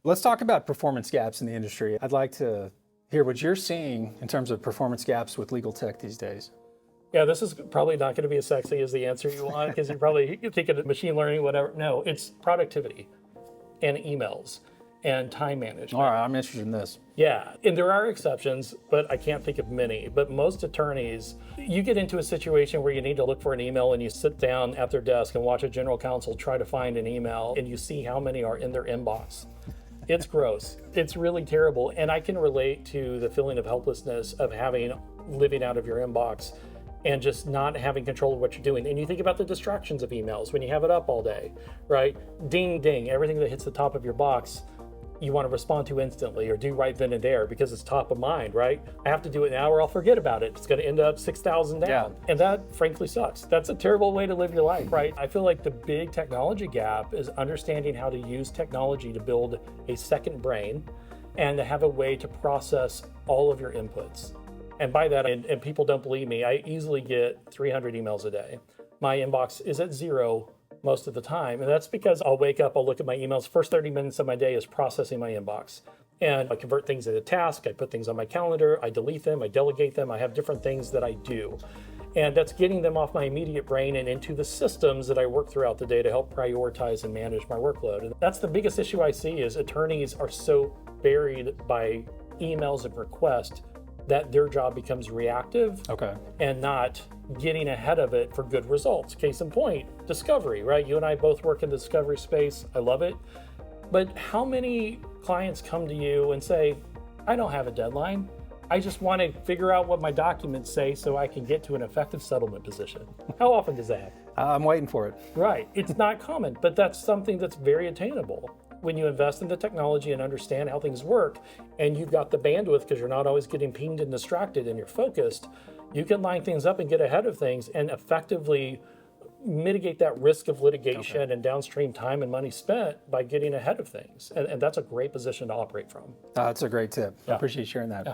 Let's talk about performance gaps in the industry. I'd like to hear what you're seeing in terms of performance gaps with legal tech these days. Yeah, this is probably not going to be as sexy as the answer you want because you're thinking of machine learning, whatever. No, it's productivity and emails and time management. All right, I'm interested in this. Yeah, and there are exceptions, but I can't think of many. But most attorneys, you get into a situation where you need to look for an email and you sit down at their desk and watch a general counsel try to find an email and you see how many are in their inbox. It's gross. It's really terrible. And I can relate to the feeling of helplessness of living out of your inbox and just not having control of what you're doing. And you think about the distractions of emails when you have it up all day, right? Ding, ding, everything that hits the top of your box, you want to respond to instantly or do right then and there because it's top of mind, right? I have to do it now or I'll forget about it. It's going to end up 6,000 down. Yeah. And that frankly sucks. That's a terrible way to live your life, right? I feel like the big technology gap is understanding how to use technology to build a second brain and to have a way to process all of your inputs. And by that, and people don't believe me, I easily get 300 emails a day. My inbox is at zero most of the time. And that's because I'll wake up, I'll look at my emails. First 30 minutes of my day is processing my inbox. And I convert things into tasks. I put things on my calendar. I delete them. I delegate them. I have different things that I do. And that's getting them off my immediate brain and into the systems that I work throughout the day to help prioritize and manage my workload. And that's the biggest issue I see is attorneys are so buried by emails and requests that their job becomes reactive and not getting ahead of it for good results. Case in point, discovery, right? You and I both work in the discovery space. I love it. But how many clients come to you and say, I don't have a deadline. I just want to figure out what my documents say so I can get to an effective settlement position. How often does that happen? I'm waiting for it. Right. It's not common, but that's something that's very attainable. When you invest in the technology and understand how things work, and you've got the bandwidth because you're not always getting pinged and distracted and you're focused, you can line things up and get ahead of things and effectively mitigate that risk of litigation and downstream time and money spent by getting ahead of things. And that's a great position to operate from. That's a great tip. I appreciate you sharing that. Yeah.